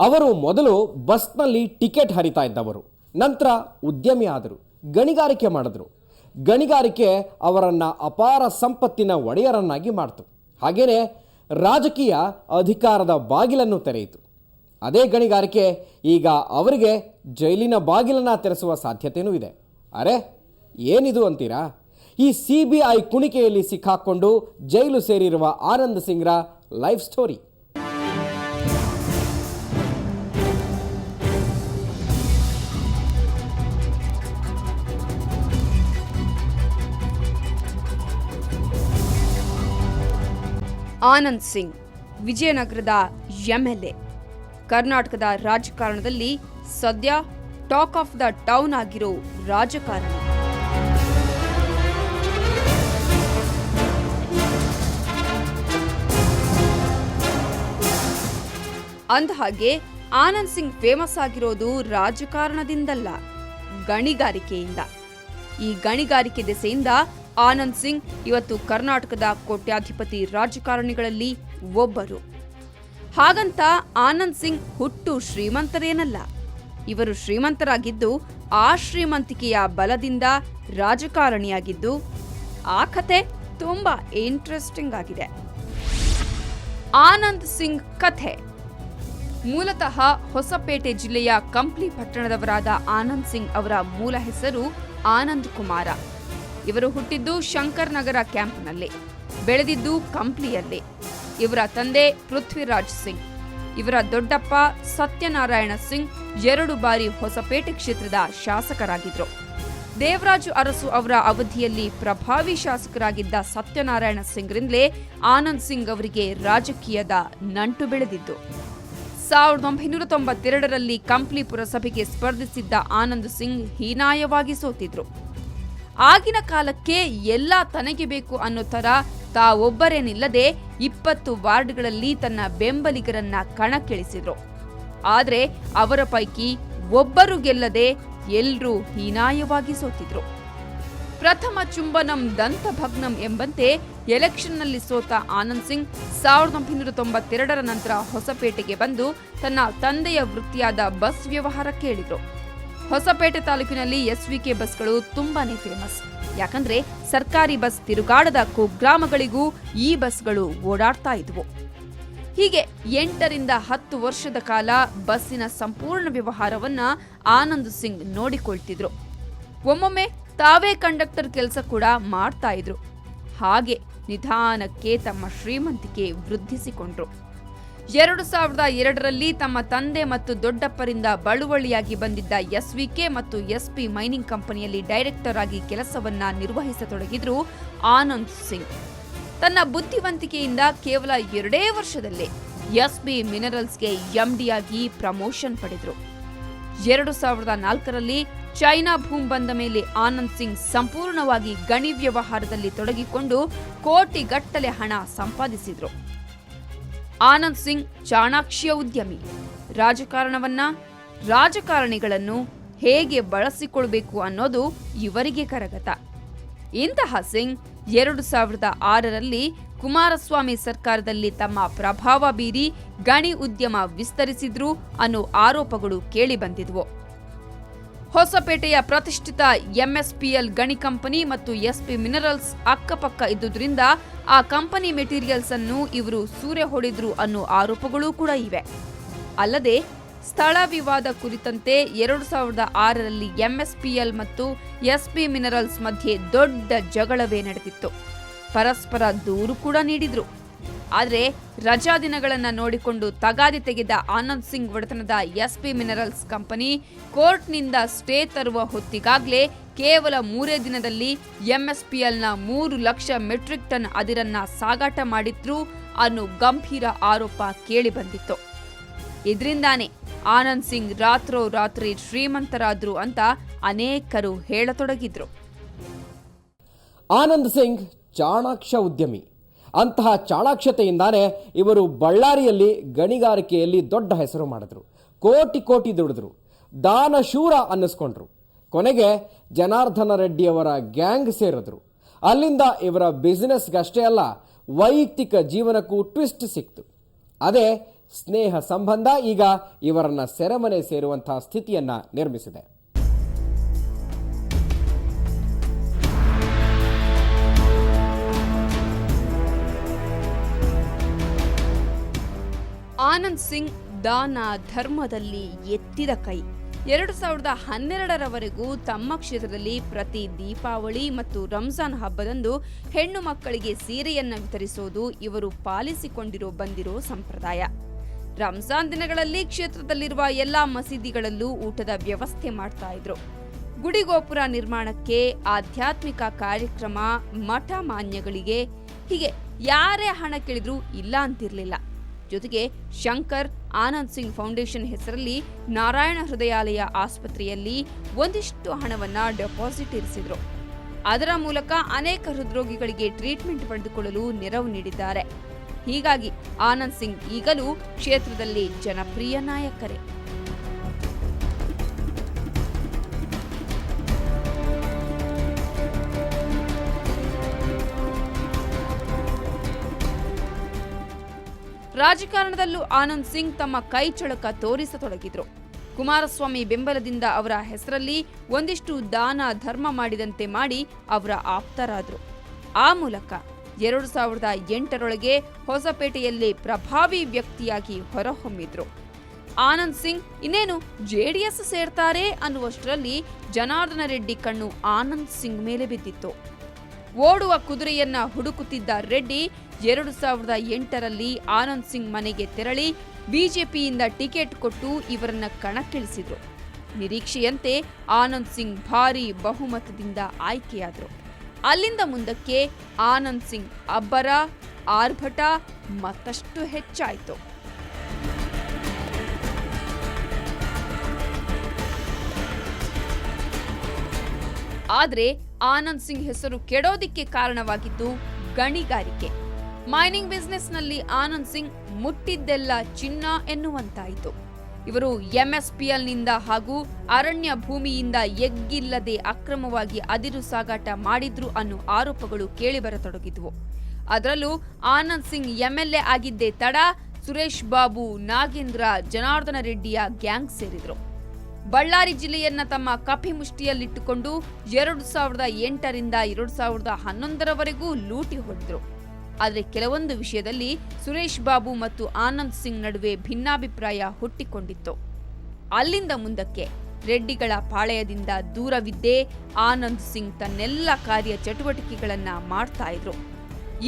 ಅವರು ಮೊದಲು ಬಸ್ನಲ್ಲಿ ಟಿಕೆಟ್ ಹರಿತಾ ಇದ್ದವರು. ನಂತರ ಉದ್ಯಮಿ ಆದರು, ಗಣಿಗಾರಿಕೆ ಮಾಡಿದ್ರು. ಗಣಿಗಾರಿಕೆ ಅವರನ್ನು ಅಪಾರ ಸಂಪತ್ತಿನ ಒಡೆಯರನ್ನಾಗಿ ಮಾಡಿತು. ಹಾಗೆಯೇ ರಾಜಕೀಯ ಅಧಿಕಾರದ ಬಾಗಿಲನ್ನು ತೆರೆಯಿತು. ಅದೇ ಗಣಿಗಾರಿಕೆ ಈಗ ಅವರಿಗೆ ಜೈಲಿನ ಬಾಗಿಲನ್ನು ತೆರೆಸುವ ಸಾಧ್ಯತೆಯೂ ಇದೆ. ಅರೆ ಏನಿದು ಅಂತೀರಾ? ಈ CBI ಕುಣಿಕೆಯಲ್ಲಿ ಸಿಕ್ಕಾಕೊಂಡು ಜೈಲು ಸೇರಿರುವ ಆನಂದ್ ಸಿಂಗ್ರ ಲೈಫ್ ಸ್ಟೋರಿ. ಆನಂದ್ ಸಿಂಗ್ ವಿಜಯನಗರದ MLA, ಕರ್ನಾಟಕದ ರಾಜಕಾರಣದಲ್ಲಿ ಸದ್ಯ ಟಾಕ್ ಆಫ್ ದ ಟೌನ್ ಆಗಿರೋ ರಾಜಕಾರಣಿ. ಅಂದಹಾಗೆ ಆನಂದ್ ಸಿಂಗ್ ಫೇಮಸ್ ಆಗಿರೋದು ರಾಜಕಾರಣದಿಂದಲ್ಲ, ಗಣಿಗಾರಿಕೆಯಿಂದ. ಈ ಗಣಿಗಾರಿಕೆ ದೆಸೆಯಿಂದ ಆನಂದ್ ಸಿಂಗ್ ಇವತ್ತು ಕರ್ನಾಟಕದ ಕೋಟ್ಯಾಧಿಪತಿ ರಾಜಕಾರಣಿಗಳಲ್ಲಿ ಒಬ್ಬರು. ಹಾಗಂತ ಆನಂದ್ ಸಿಂಗ್ ಹುಟ್ಟು ಶ್ರೀಮಂತರೇನಲ್ಲ. ಇವರು ಶ್ರೀಮಂತರಾಗಿದ್ದು ಆ ಶ್ರೀಮಂತಿಕೆಯ ಬಲದಿಂದ ರಾಜಕಾರಣಿಯಾಗಿದ್ದು, ಆ ಕಥೆ ತುಂಬಾ ಇಂಟ್ರೆಸ್ಟಿಂಗ್ ಆಗಿದೆ. ಆನಂದ್ ಸಿಂಗ್ ಕಥೆ. ಮೂಲತಃ ಹೊಸಪೇಟೆ ಜಿಲ್ಲೆಯ ಕಂಪ್ಲಿ ಪಟ್ಟಣದವರಾದ ಆನಂದ್ ಸಿಂಗ್ ಅವರ ಮೂಲ ಹೆಸರು ಆನಂದ್ ಕುಮಾರ. ಇವರು ಹುಟ್ಟಿದ್ದು ಶಂಕರ್ ನಗರ ಕ್ಯಾಂಪ್ನಲ್ಲಿ, ಬೆಳೆದಿದ್ದು ಕಂಪ್ಲಿಯಲ್ಲಿ. ಇವರ ತಂದೆ ಪೃಥ್ವಿರಾಜ್ ಸಿಂಗ್, ಇವರ ದೊಡ್ಡಪ್ಪ ಸತ್ಯನಾರಾಯಣ ಸಿಂಗ್ 2 ಬಾರಿ ಹೊಸಪೇಟೆ ಕ್ಷೇತ್ರದ ಶಾಸಕರಾಗಿದ್ರು. ದೇವರಾಜು ಅರಸು ಅವರ ಅವಧಿಯಲ್ಲಿ ಪ್ರಭಾವಿ ಶಾಸಕರಾಗಿದ್ದ ಸತ್ಯನಾರಾಯಣ ಸಿಂಗ್ರಿಂದಲೇ ಆನಂದ್ ಸಿಂಗ್ ಅವರಿಗೆ ರಾಜಕೀಯದ ನಂಟು ಬೆಳೆದಿದ್ದು. 1992ರಲ್ಲಿ ಕಂಪ್ಲಿ ಪುರಸಭೆಗೆ ಸ್ಪರ್ಧಿಸಿದ್ದ ಆನಂದ್ ಸಿಂಗ್ ಹೀನಾಯವಾಗಿ ಸೋತಿದ್ರು. ಆಗಿನ ಕಾಲಕ್ಕೆ ಎಲ್ಲ ತನಗೆ ಬೇಕು ಅನ್ನೋ ತರ ತಾವೊಬ್ಬರೇ ನಿಲ್ಲದೆ 20 ವಾರ್ಡ್ಗಳಲ್ಲಿ ತನ್ನ ಬೆಂಬಲಿಗರನ್ನ ಕಣಕ್ಕಿಳಿಸಿದ್ರು. ಆದ್ರೆ ಅವರ ಪೈಕಿ ಒಬ್ಬರು ಗೆಲ್ಲದೆ ಎಲ್ರೂ ಹೀನಾಯವಾಗಿ ಸೋತಿದ್ರು. ಪ್ರಥಮ ಚುಂಬನಂ ದಂತಭಗ್ನಂ ಎಂಬಂತೆ ಎಲೆಕ್ಷನ್ನಲ್ಲಿ ಸೋತ ಆನಂದ್ ಸಿಂಗ್ 1992ರ ನಂತರ ಹೊಸಪೇಟೆಗೆ ಬಂದು ತನ್ನ ತಂದೆಯ ವೃತ್ತಿಯಾದ ಬಸ್ ವ್ಯವಹಾರ ಕೇಳಿದ್ರು. ಹೊಸಪೇಟೆ ತಾಲೂಕಿನಲ್ಲಿ SVK ಬಸ್ಗಳು ತುಂಬಾನೇ ಫೇಮಸ್. ಯಾಕಂದ್ರೆ ಸರ್ಕಾರಿ ಬಸ್ ತಿರುಗಾಡದ ಕುಗ್ರಾಮಗಳಿಗೂ ಈ ಬಸ್ಗಳು ಓಡಾಡ್ತಾ ಇದ್ವು. ಹೀಗೆ 8ರಿಂದ 10 ವರ್ಷದ ಕಾಲ ಬಸ್ಸಿನ ಸಂಪೂರ್ಣ ವ್ಯವಹಾರವನ್ನ ಆನಂದ್ ಸಿಂಗ್ ನೋಡಿಕೊಳ್ತಿದ್ರು. ಒಮ್ಮೊಮ್ಮೆ ತಾವೇ ಕಂಡಕ್ಟರ್ ಕೆಲಸ ಕೂಡ ಮಾಡ್ತಾ ಇದ್ರು. ಹಾಗೆ ನಿಧಾನಕ್ಕೆ ತಮ್ಮ ಶ್ರೀಮಂತಿಕೆ ವೃದ್ಧಿಸಿಕೊಂಡ್ರು. 2002ರಲ್ಲಿ ತಮ್ಮ ತಂದೆ ಮತ್ತು ದೊಡ್ಡಪ್ಪರಿಂದ ಬಳುವಳಿಯಾಗಿ ಬಂದಿದ್ದ SVK ಮತ್ತು SP ಮೈನಿಂಗ್ ಕಂಪನಿಯಲ್ಲಿ ಡೈರೆಕ್ಟರ್ ಆಗಿ ಕೆಲಸವನ್ನ ನಿರ್ವಹಿಸತೊಡಗಿದ್ರು ಆನಂದ್ ಸಿಂಗ್. ತನ್ನ ಬುದ್ಧಿವಂತಿಕೆಯಿಂದ ಕೇವಲ 2 ವರ್ಷದಲ್ಲೇ SP ಮಿನರಲ್ಸ್ಗೆ MD ಆಗಿ ಪ್ರಮೋಷನ್ ಪಡೆದ್ರು. 2004ರಲ್ಲಿ ಚೈನಾ ಭೂಮಿ ಬಂದ ಮೇಲೆ ಆನಂದ್ ಸಿಂಗ್ ಸಂಪೂರ್ಣವಾಗಿ ಗಣಿ ವ್ಯವಹಾರದಲ್ಲಿ ತೊಡಗಿಕೊಂಡು ಕೋಟಿಗಟ್ಟಲೆ ಹಣ ಸಂಪಾದಿಸಿದ್ರು. ಆನಂದ್ ಸಿಂಗ್ ಚಾಣಾಕ್ಷ ಉದ್ಯಮಿ. ರಾಜಕಾರಣಿಗಳನ್ನು ಹೇಗೆ ಬಳಸಿಕೊಳ್ಬೇಕು ಅನ್ನೋದು ಇವರಿಗೆ ಕರಗತ. ಇಂತಹ ಸಿಂಗ್ 2006ರಲ್ಲಿ ಕುಮಾರಸ್ವಾಮಿ ಸರ್ಕಾರದಲ್ಲಿ ತಮ್ಮ ಪ್ರಭಾವ ಬೀರಿ ಗಣಿ ಉದ್ಯಮ ವಿಸ್ತರಿಸಿದ್ರು ಅನ್ನೋ ಆರೋಪಗಳು ಕೇಳಿಬಂದಿದ್ವು. ಹೊಸಪೇಟೆಯ ಪ್ರತಿಷ್ಠಿತ MSPL ಗಣಿ ಕಂಪನಿ ಮತ್ತು SP ಮಿನರಲ್ಸ್ ಅಕ್ಕಪಕ್ಕ ಇದ್ದುದರಿಂದ ಆ ಕಂಪನಿ ಮೆಟೀರಿಯಲ್ಸ್ ಅನ್ನು ಇವರು ಸೂರೆ ಹೊಡೆದ್ರು ಅನ್ನೋ ಆರೋಪಗಳೂ ಕೂಡ ಇವೆ. ಅಲ್ಲದೆ ಸ್ಥಳ ವಿವಾದ ಕುರಿತಂತೆ 2006ರಲ್ಲಿ MSPL ಮತ್ತು SP ಮಿನರಲ್ಸ್ ಮಧ್ಯೆ ದೊಡ್ಡ ಜಗಳವೇ ನಡೆದಿತ್ತು. ಪರಸ್ಪರ ದೂರು ಕೂಡ ನೀಡಿದ್ರು. ಆದರೆ ರಜಾ ದಿನಗಳನ್ನು ನೋಡಿಕೊಂಡು ತಗಾದೆ ತೆಗೆದ ಆನಂದ್ ಸಿಂಗ್ ಒಡೆತನದ SP ಮಿನರಲ್ಸ್ ಕಂಪನಿ ಕೋರ್ಟ್ನಿಂದ ಸ್ಟೇ ತರುವ ಹೊತ್ತಿಗಾಗಲೇ ಕೇವಲ 3 ದಿನದಲ್ಲಿ MSPLನ 3 ಲಕ್ಷ ಮೆಟ್ರಿಕ್ ಟನ್ ಅದಿರನ್ನ ಸಾಗಾಟ ಮಾಡಿದ್ರು ಅನ್ನೋ ಗಂಭೀರ ಆರೋಪ ಕೇಳಿಬಂದಿತ್ತು. ಇದರಿಂದಾನೇ ಆನಂದ್ ಸಿಂಗ್ ರಾತ್ರೋರಾತ್ರಿ ಶ್ರೀಮಂತರಾದ್ರು ಅಂತ ಅನೇಕರು ಹೇಳತೊಡಗಿದ್ರು. ಆನಂದ್ ಸಿಂಗ್ ಚಾಣಾಕ್ಷ ಉದ್ಯಮಿ. ಅಂತಹ ಚಾಣಾಕ್ಷತೆಯಿಂದಾನೇ ಇವರು ಬಳ್ಳಾರಿಯಲ್ಲಿ ಗಣಿಗಾರಿಕೆಯಲ್ಲಿ ದೊಡ್ಡ ಹೆಸರು ಮಾಡಿದ್ರು. ಕೋಟಿ ದುಡಿದ್ರು. ದಾನಶೂರ ಅನ್ನಿಸ್ಕೊಂಡ್ರು. ಕೊನೆಗೆ ಜನಾರ್ದನ ರೆಡ್ಡಿಯವರ ಗ್ಯಾಂಗ್ ಸೇರಿದ್ರು. ಅಲ್ಲಿಂದ ಇವರ ಬಿಸಿನೆಸ್ಗಷ್ಟೇ ಅಲ್ಲ, ವೈಯಕ್ತಿಕ ಜೀವನಕ್ಕೂ ಟ್ವಿಸ್ಟ್ ಸಿಕ್ತು. ಅದೇ ಸ್ನೇಹ ಸಂಬಂಧ ಈಗ ಇವರನ್ನ ಸೆರೆಮನೆ ಸೇರುವಂತಹ ಸ್ಥಿತಿಯನ್ನ ನಿರ್ಮಿಸಿದೆ. ಆನಂದ್ ಸಿಂಗ್ ದಾನ ಧರ್ಮದಲ್ಲಿ ಎತ್ತಿದ ಕೈ. 2012ರವರೆಗೂ ತಮ್ಮ ಕ್ಷೇತ್ರದಲ್ಲಿ ಪ್ರತಿ ದೀಪಾವಳಿ ಮತ್ತು ರಂಜಾನ್ ಹಬ್ಬದಂದು ಹೆಣ್ಣು ಮಕ್ಕಳಿಗೆ ಸೀರೆಯನ್ನ ವಿತರಿಸೋದು ಇವರು ಪಾಲಿಸಿಕೊಂಡಿರೋ ಬಂದಿರೋ ಸಂಪ್ರದಾಯ. ರಂಜಾನ್ ದಿನಗಳಲ್ಲಿ ಕ್ಷೇತ್ರದಲ್ಲಿರುವ ಎಲ್ಲಾ ಮಸೀದಿಗಳಲ್ಲೂ ಊಟದ ವ್ಯವಸ್ಥೆ ಮಾಡ್ತಾ ಇದ್ರು. ಗುಡಿಗೋಪುರ ನಿರ್ಮಾಣಕ್ಕೆ, ಆಧ್ಯಾತ್ಮಿಕ ಕಾರ್ಯಕ್ರಮ, ಮಠ ಮಾನ್ಯಗಳಿಗೆ ಹೀಗೆ ಯಾರೇ ಹಣ ಕೇಳಿದ್ರೂ ಇಲ್ಲ ಅಂತಿರ್ಲಿಲ್ಲ. ಜೊತೆಗೆ ಶಂಕರ್ ಆನಂದ್ ಸಿಂಗ್ ಫೌಂಡೇಶನ್ ಹೆಸರಲ್ಲಿ ನಾರಾಯಣ ಹೃದಯಾಲಯ ಆಸ್ಪತ್ರೆಯಲ್ಲಿ ಒಂದಿಷ್ಟು ಹಣವನ್ನ ಡೆಪಾಸಿಟ್ ಇರಿಸಿದ್ರು. ಅದರ ಮೂಲಕ ಅನೇಕ ಹೃದ್ರೋಗಿಗಳಿಗೆ ಟ್ರೀಟ್ಮೆಂಟ್ ಪಡೆದುಕೊಳ್ಳಲು ನೆರವು ನೀಡಿದ್ದಾರೆ. ಹೀಗಾಗಿ ಆನಂದ್ ಸಿಂಗ್ ಈಗಲೂ ಕ್ಷೇತ್ರದಲ್ಲಿ ಜನಪ್ರಿಯ ನಾಯಕರೇ. ರಾಜಕಾರಣದಲ್ಲೂ ಆನಂದ್ ಸಿಂಗ್ ತಮ್ಮ ಕೈ ಚಳಕ ತೋರಿಸತೊಡಗಿದ್ರು. ಕುಮಾರಸ್ವಾಮಿ ಬೆಂಬಲದಿಂದ ಅವರ ಹೆಸರಲ್ಲಿ ಒಂದಿಷ್ಟು ದಾನ ಧರ್ಮ ಮಾಡಿದಂತೆ ಮಾಡಿ ಅವರ ಆಪ್ತರಾದ್ರು. ಆ ಮೂಲಕ 2008ರೊಳಗೆ ಹೊಸಪೇಟೆಯಲ್ಲಿ ಪ್ರಭಾವಿ ವ್ಯಕ್ತಿಯಾಗಿ ಹೊರಹೊಮ್ಮಿದ್ರು. ಆನಂದ್ ಸಿಂಗ್ ಇನ್ನೇನು ಜೆಡಿಎಸ್ ಸೇರ್ತಾರೆ ಅನ್ನುವಷ್ಟರಲ್ಲಿ ಜನಾರ್ದನ ರೆಡ್ಡಿ ಕಣ್ಣು ಆನಂದ್ ಸಿಂಗ್ ಮೇಲೆ ಬಿದ್ದಿತ್ತು. ಓಡುವ ಕುದುರೆಯನ್ನ ಹುಡುಕುತ್ತಿದ್ದ ರೆಡ್ಡಿ 2008ರಲ್ಲಿ ಆನಂದ್ ಸಿಂಗ್ ಮನೆಗೆ ತೆರಳಿ ಬಿಜೆಪಿಯಿಂದ ಟಿಕೆಟ್ ಕೊಟ್ಟು ಇವರನ್ನ ಕಣಕ್ಕಿಳಿಸಿದ್ರು. ನಿರೀಕ್ಷೆಯಂತೆ ಆನಂದ್ ಸಿಂಗ್ ಭಾರೀ ಬಹುಮತದಿಂದ ಆಯ್ಕೆಯಾದರು. ಅಲ್ಲಿಂದ ಮುಂದಕ್ಕೆ ಆನಂದ್ ಸಿಂಗ್ ಅಬ್ಬರ, ಆರ್ಭಟ ಮತ್ತಷ್ಟು ಹೆಚ್ಚಾಯಿತು. ಆದರೆ ಆನಂದ್ ಸಿಂಗ್ ಹೆಸರು ಕೆಡೋದಿಕ್ಕೆ ಕಾರಣವಾಗಿದ್ದು ಗಣಿಗಾರಿಕೆ. ಮೈನಿಂಗ್ ಬಿಸ್ನೆಸ್ನಲ್ಲಿ ಆನಂದ್ ಸಿಂಗ್ ಮುಟ್ಟಿದ್ದೆಲ್ಲ ಚಿನ್ನ ಎನ್ನುವಂತಾಯಿತು. ಇವರು ಎಂಎಸ್ಪಿಎಲ್ನಿಂದ ಹಾಗೂ ಅರಣ್ಯ ಭೂಮಿಯಿಂದ ಎಗ್ಗಿಲ್ಲದೆ ಅಕ್ರಮವಾಗಿ ಅದಿರು ಸಾಗಾಟ ಮಾಡಿದ್ರು ಅನ್ನೋ ಆರೋಪಗಳು ಕೇಳಿಬರತೊಡಗಿದ್ವು. ಅದರಲ್ಲೂ ಆನಂದ್ ಸಿಂಗ್ ಎಂಎಲ್ಎ ಆಗಿದ್ದೇ ತಡ ಸುರೇಶ್ ಬಾಬು, ನಾಗೇಂದ್ರ, ಜನಾರ್ದನ ರೆಡ್ಡಿಯ ಗ್ಯಾಂಗ್ ಸೇರಿದ್ರು. ಬಳ್ಳಾರಿ ಜಿಲ್ಲೆಯನ್ನ ತಮ್ಮ ಕಪಿಮುಷ್ಟಿಯಲ್ಲಿಟ್ಟುಕೊಂಡು 2008ರಿಂದ 2011ರವರೆಗೂ ಲೂಟಿ ಹೊಡೆದ್ರು. ಆದರೆ ಕೆಲವೊಂದು ವಿಷಯದಲ್ಲಿ ಸುರೇಶ್ ಬಾಬು ಮತ್ತು ಆನಂದ್ ಸಿಂಗ್ ನಡುವೆ ಭಿನ್ನಾಭಿಪ್ರಾಯ ಹುಟ್ಟಿಕೊಂಡಿತ್ತು. ಅಲ್ಲಿಂದ ಮುಂದಕ್ಕೆ ರೆಡ್ಡಿಗಳ ಪಾಳೆಯದಿಂದ ದೂರವಿದ್ದೇ ಆನಂದ್ ಸಿಂಗ್ ತನ್ನೆಲ್ಲ ಕಾರ್ಯ ಚಟುವಟಿಕೆಗಳನ್ನ ಮಾಡ್ತಾ ಇದ್ರು.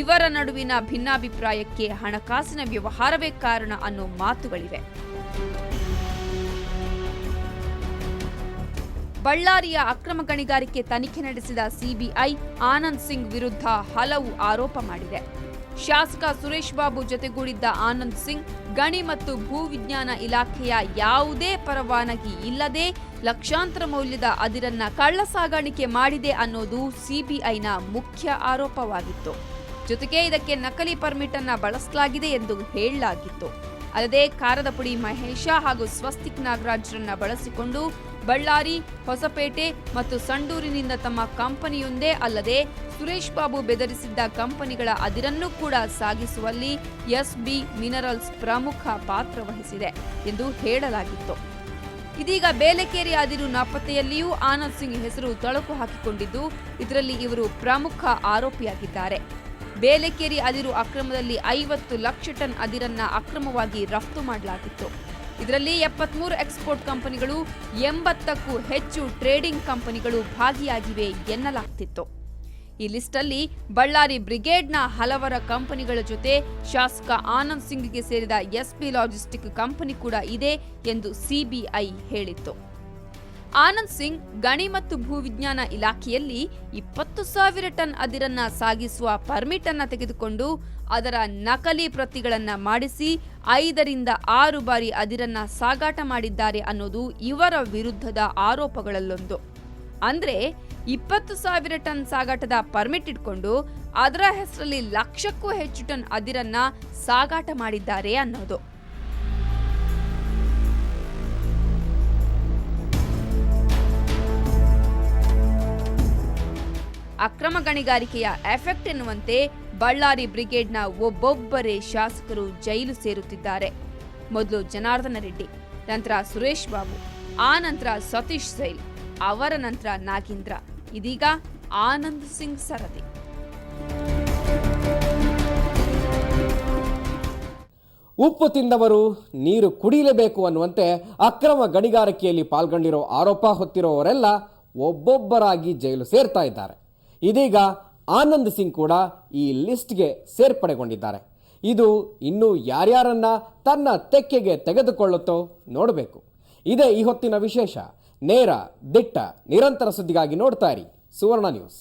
ಇವರ ನಡುವಿನ ಭಿನ್ನಾಭಿಪ್ರಾಯಕ್ಕೆ ಹಣಕಾಸಿನ ವ್ಯವಹಾರವೇ ಕಾರಣ ಅನ್ನೋ ಮಾತುಗಳಿವೆ. ಬಳ್ಳಾರಿಯ ಅಕ್ರಮ ಗಣಿಗಾರಿಕೆ ತನಿಖೆ ನಡೆಸಿದ ಸಿಬಿಐ ಆನಂದ್ ಸಿಂಗ್ ವಿರುದ್ಧ ಹಲವು ಆರೋಪ ಮಾಡಿದೆ. ಶಾಸಕ ಸುರೇಶ್ ಬಾಬು ಜೊತೆಗೂಡಿದ್ದ ಆನಂದ್ ಸಿಂಗ್ ಗಣಿ ಮತ್ತು ಭೂವಿಜ್ಞಾನ ಇಲಾಖೆಯ ಯಾವುದೇ ಪರವಾನಗಿ ಇಲ್ಲದೆ ಲಕ್ಷಾಂತರ ಮೌಲ್ಯದ ಅದಿರನ್ನ ಕಳ್ಳ ಸಾಗಾಣಿಕೆ ಮಾಡಿದೆ ಅನ್ನೋದು ಸಿಬಿಐನ ಮುಖ್ಯ ಆರೋಪವಾಗಿತ್ತು. ಜೊತೆಗೆ ಇದಕ್ಕೆ ನಕಲಿ ಪರ್ಮಿಟ್ ಅನ್ನ ಬಳಸಲಾಗಿದೆ ಎಂದು ಹೇಳಲಾಗಿತ್ತು. ಅಲ್ಲದೆ ಕಾರದ ಪುಡಿ ಮಹೇಶ ಹಾಗೂ ಸ್ವಸ್ತಿಕ್ ನಾಗರಾಜ್ರನ್ನ ಬಳಸಿಕೊಂಡು ಬಳ್ಳಾರಿ, ಹೊಸಪೇಟೆ ಮತ್ತು ಸಂಡೂರಿನಿಂದ ತಮ್ಮ ಕಂಪನಿಯೊಂದೇ ಅಲ್ಲದೆ ಸುರೇಶ್ ಬಾಬು ಬೆದರಿಸಿದ್ದ ಕಂಪನಿಗಳ ಅದಿರನ್ನು ಕೂಡ ಸಾಗಿಸುವಲ್ಲಿ ಎಸ್ಬಿ ಮಿನರಲ್ಸ್ ಪ್ರಮುಖ ಪಾತ್ರ ವಹಿಸಿದೆ ಎಂದು ಹೇಳಲಾಗಿತ್ತು. ಇದೀಗ ಬೇಲೆಕೇರಿ ಅದಿರು ನಾಪತ್ತೆಯಲ್ಲಿಯೂ ಆನಂದ್ ಸಿಂಗ್ ಹೆಸರು ತಳಕು ಹಾಕಿಕೊಂಡಿದ್ದು, ಇದರಲ್ಲಿ ಇವರು ಪ್ರಮುಖ ಆರೋಪಿಯಾಗಿದ್ದಾರೆ. ಬೇಲೆಕೇರಿ ಅದಿರು ಅಕ್ರಮದಲ್ಲಿ 50 ಲಕ್ಷ ಟನ್ ಅದಿರನ್ನ ಅಕ್ರಮವಾಗಿ ರಫ್ತು ಮಾಡಲಾಗಿತ್ತು. ಇದರಲ್ಲಿ 73 ಎಕ್ಸ್ಪೋರ್ಟ್ ಕಂಪನಿಗಳು, 80ಕ್ಕೂ ಹೆಚ್ಚು ಟ್ರೇಡಿಂಗ್ ಕಂಪನಿಗಳು ಭಾಗಿಯಾಗಿವೆ ಎನ್ನಲಾಗ್ತಿತ್ತು. ಈ ಲಿಸ್ಟಲ್ಲಿ ಬಳ್ಳಾರಿ ಬ್ರಿಗೇಡ್ನ ಹಲವರ ಕಂಪನಿಗಳ ಜೊತೆ ಶಾಸಕ ಆನಂದ್ ಸಿಂಗ್ಗೆ ಸೇರಿದ ಎಸ್ಪಿ ಲಾಜಿಸ್ಟಿಕ್ ಕಂಪನಿ ಕೂಡ ಇದೆ ಎಂದು ಸಿಬಿಐ ಹೇಳಿತ್ತು. ಆನಂದ್ ಸಿಂಗ್ ಗಣಿ ಮತ್ತು ಭೂವಿಜ್ಞಾನ ಇಲಾಖೆಯಲ್ಲಿ 20,000 ಟನ್ ಅದಿರನ್ನ ಸಾಗಿಸುವ ಪರ್ಮಿಟ್ ಅನ್ನ ತೆಗೆದುಕೊಂಡು ಅದರ ನಕಲಿ ಪ್ರತಿಗಳನ್ನ ಮಾಡಿಸಿ 5ರಿಂದ 6 ಬಾರಿ ಅದಿರನ್ನ ಸಾಗಾಟ ಮಾಡಿದ್ದಾರೆ ಅನ್ನೋದು ಇವರ ವಿರುದ್ಧದ ಆರೋಪಗಳಲ್ಲೊಂದು. ಅಂದ್ರೆ 20,000 ಟನ್ ಸಾಗಾಟದ ಪರ್ಮಿಟ್ ಇಟ್ಕೊಂಡು ಅದರ ಹೆಸರಲ್ಲಿ ಲಕ್ಷಕ್ಕೂ ಹೆಚ್ಚು ಟನ್ ಅದಿರನ್ನ ಸಾಗಾಟ ಮಾಡಿದ್ದಾರೆ ಅನ್ನೋದು. ಅಕ್ರಮ ಗಣಿಗಾರಿಕೆಯ ಎಫೆಕ್ಟ್ ಎನ್ನುವಂತೆ ಬಳ್ಳಾರಿ ಬ್ರಿಗೇಡ್ನ ಒಬ್ಬೊಬ್ಬರೇ ಶಾಸಕರು ಜೈಲು ಸೇರುತ್ತಿದ್ದಾರೆ. ಮೊದಲು ಜನಾರ್ದನ ರೆಡ್ಡಿ, ನಂತರ ಸುರೇಶ್ ಬಾಬು, ಆ ನಂತರ ಸತೀಶ್ ಸೈಲ್, ಅವರ ನಂತರ ನಾಗೇಂದ್ರ, ಇದೀಗ ಆನಂದ್ ಸಿಂಗ್ ಸರದಿ. ಉಪ್ಪು ತಿಂದವರು ನೀರು ಕುಡಿಯಲೇಬೇಕು ಅನ್ನುವಂತೆ ಅಕ್ರಮ ಗಣಿಗಾರಿಕೆಯಲ್ಲಿ ಪಾಲ್ಗೊಂಡಿರೋ ಆರೋಪ ಹೊತ್ತಿರುವವರೆಲ್ಲ ಒಬ್ಬೊಬ್ಬರಾಗಿ ಜೈಲು ಸೇರ್ತಾ ಇದ್ದಾರೆ. ಇದೀಗ ಆನಂದ್ ಸಿಂಗ್ ಕೂಡ ಈ ಲಿಸ್ಟ್ಗೆ ಸೇರ್ಪಡೆಗೊಂಡಿದ್ದಾರೆ. ಇದು ಇನ್ನೂ ಯಾರ್ಯಾರನ್ನ ತನ್ನ ತೆಕ್ಕೆಗೆ ತೆಗೆದುಕೊಳ್ಳುತ್ತೋ ನೋಡಬೇಕು. ಇದೇ ಈ ಹೊತ್ತಿನ ವಿಶೇಷ. ನೇರ, ದಿಟ್ಟ, ನಿರಂತರ ಸುದ್ದಿಗಾಗಿ ನೋಡ್ತಾ ಇರಿ ಸುವರ್ಣ ನ್ಯೂಸ್.